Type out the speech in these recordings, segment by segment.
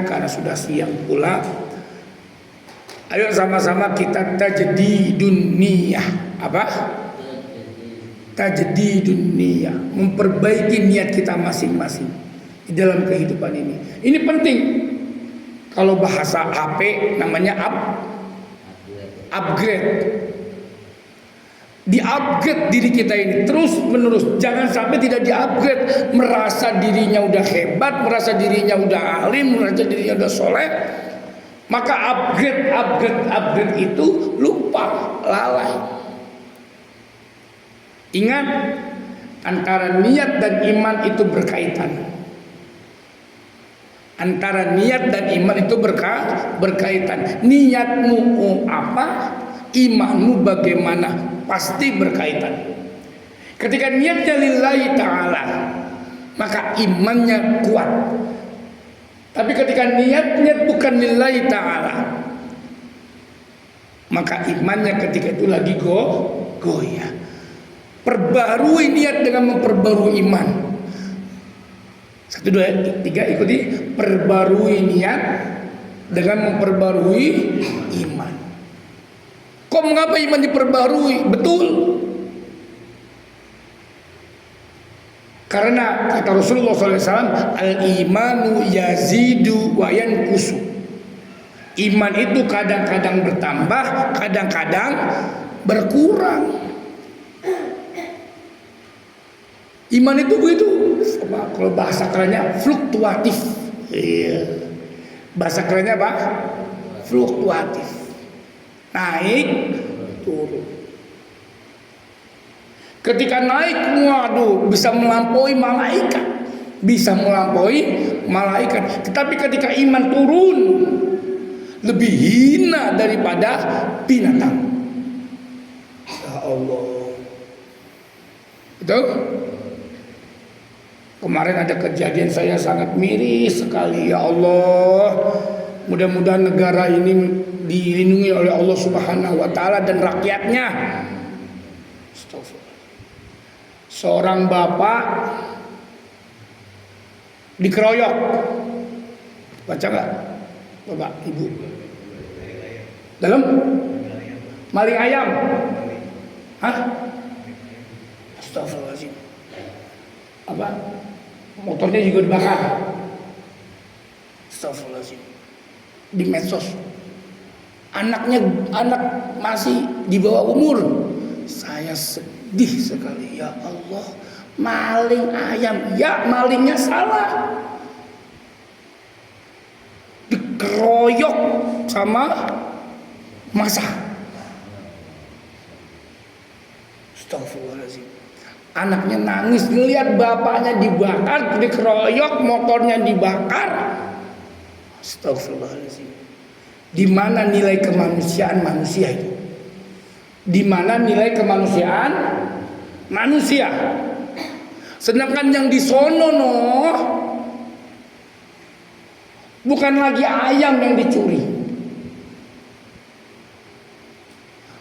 karena sudah siang pula. Ayo sama-sama kita tajdidun niyah. Apa? Tajdidun niyah, memperbaiki niat kita masing-masing di dalam kehidupan ini. Ini penting. Kalau bahasa HP namanya upgrade. Di-upgrade diri kita ini terus menerus. Jangan sampai tidak di-upgrade, merasa dirinya udah hebat, merasa dirinya udah alim, merasa dirinya udah soleh. Maka upgrade itu lupa, lalai. Ingat, antara niat dan iman itu berkaitan. Antara niat dan iman itu berkaitan. Niatmu apa, imanmu bagaimana, pasti berkaitan. Ketika niatnya lillahi ta'ala, maka imannya kuat. Tapi ketika niatnya bukan lillahi ta'ala, maka imannya ketika itu lagi goyah. Perbarui niat dengan memperbarui iman. 1, 2, 3 ikuti. Perbarui niat dengan memperbarui iman. Kok mengapa iman diperbarui? Betul. Karena kata Rasulullah SAW, al-imanu yazidu wa yanqusu. Iman itu kadang-kadang bertambah, kadang-kadang berkurang. Iman itu begitu. Kalau bahasa kerennya fluktuatif. Iya. Bahasa kerennya apa? Fluktuatif. Naik, turun. Ketika naik, waduh, bisa melampaui malaikat. Bisa melampaui malaikat. Tetapi ketika iman turun, lebih hina daripada binatang. Ya Allah. Betul? Kemarin ada kejadian, saya sangat miris sekali. Ya Allah, mudah-mudahan negara ini dilindungi oleh Allah Subhanahu wa Ta'ala dan rakyatnya. Seorang bapak dikeroyok. Baca nggak, bapak, ibu? Dalam maling ayam. Hah? Astagfirullahaladzim. Apa? Motornya juga dibakar. Astagfirullahaladzim. Di medsos. Anak masih di bawah umur. Saya sedih sekali. Ya Allah, maling ayam. Ya, malingnya salah. Dikeroyok sama masa. Astagfirullahaladzim. Anaknya nangis ngelihat bapaknya dibakar, dikeroyok, motornya dibakar. Astagfirullahaladzim. Di mana nilai kemanusiaan manusia itu? Di mana nilai kemanusiaan manusia? Sedangkan yang di sono bukan lagi ayam yang dicuri.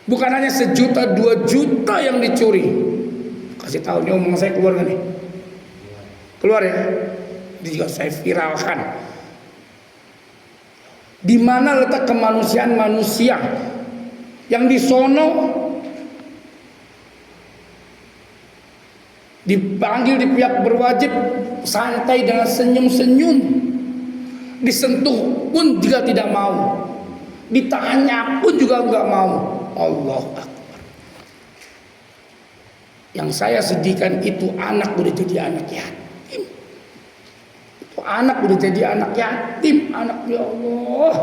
Bukan hanya 1 juta, 2 juta yang dicuri. Kasih tahu, ini omongan saya keluar gak nih? Keluar ya? Ini juga saya viralkan. Di mana letak kemanusiaan manusia? Yang di sono dipanggil di pihak berwajib santai dengan senyum-senyum, disentuh pun juga tidak mau, ditanya pun juga nggak mau. Allah Akbar. Yang saya sedihkan itu anak udah jadi anak yatim. Itu anak udah jadi anak yatim, anak, ya Allah.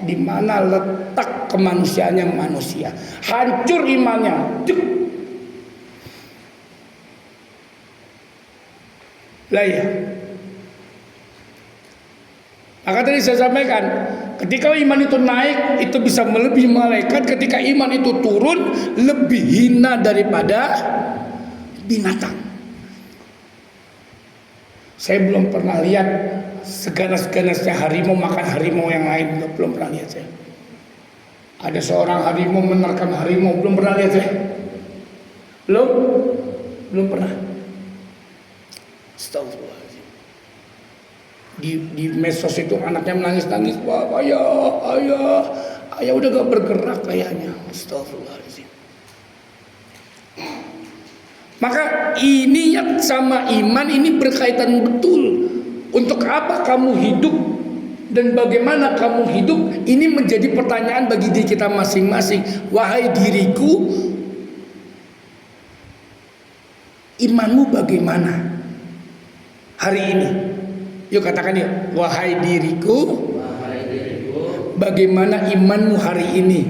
Di mana letak kemanusiaannya manusia? Hancur imannya. Lah ya. Maka tadi saya sampaikan, ketika iman itu naik, itu bisa melebihi malaikat. Ketika iman itu turun, lebih hina daripada binatang. Saya belum pernah lihat seganas-ganasnya harimau makan harimau yang lain. Belum pernah lihat saya. Ada seorang harimau menerkam harimau, belum pernah lihat saya. Belum pernah. Astagfirullahaladzim. Di medsos itu anaknya menangis-nangis, wah ayah udah gak bergerak kayaknya. Astagfirullahaladzim. Maka ininya sama iman ini berkaitan betul. Untuk apa kamu hidup dan bagaimana kamu hidup, ini menjadi pertanyaan bagi diri kita masing-masing. Wahai diriku, imanmu bagaimana hari ini? Yuk katakan yuk, wahai diriku, bagaimana imanmu hari ini?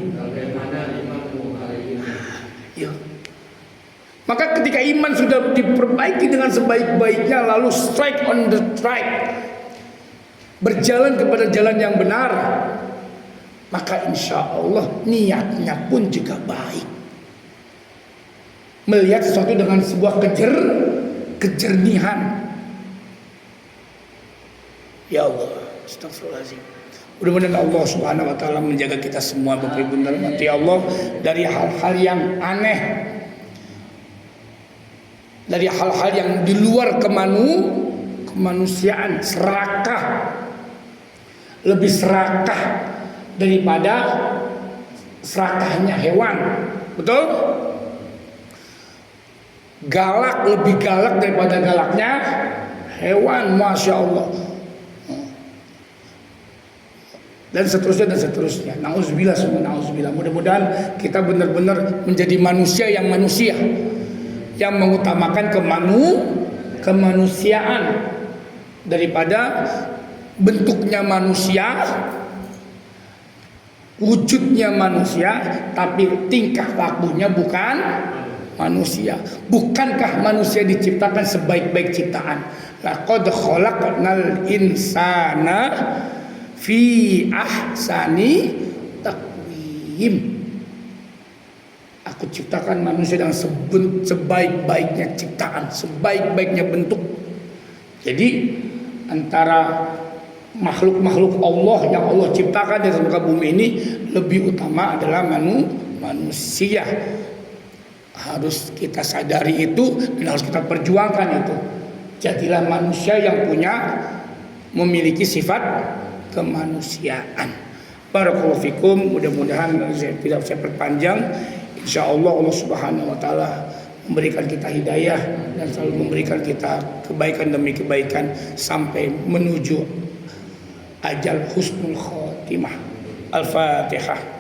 Yuk. Maka ketika iman sudah diperbaiki dengan sebaik-baiknya, lalu strike on the track, berjalan kepada jalan yang benar, maka insya Allah niatnya pun juga baik. Melihat sesuatu dengan sebuah kejernihan. Ya Allah, astagfirullahaladzim. Mudah-mudahan Allah Subhanahu wa taala menjaga kita semua Bapak Ibu dalam hati Allah dari hal-hal yang aneh, dari hal-hal yang di luar kemanusiaan, serakah, lebih serakah daripada serakahnya hewan. Betul? Galak, lebih galak daripada galaknya hewan, Masya Allah. Dan seterusnya. Nauzubillah, semua nauzubillah. Mudah-mudahan kita benar-benar menjadi manusia, yang mengutamakan kemanusiaan daripada bentuknya manusia, wujudnya manusia, tapi tingkah lakunya bukan manusia. Bukankah manusia diciptakan sebaik-baik ciptaan? Laqad khalaqnal insana fi ahsani taqwim. Aku ciptakan manusia dengan sebaik-baiknya ciptaan, sebaik-baiknya bentuk. Jadi antara makhluk-makhluk Allah yang Allah ciptakan di muka bumi ini, lebih utama adalah manusia. Harus kita sadari itu dan harus kita perjuangkan itu. Jadilah manusia yang memiliki sifat kemanusiaan. Barakallahu fikum. Mudah-mudahan tidak saya perpanjang. Insyaallah Allah Subhanahu wa taala memberikan kita hidayah dan selalu memberikan kita kebaikan demi kebaikan sampai menuju ajal husnul khotimah. Al-Fatihah.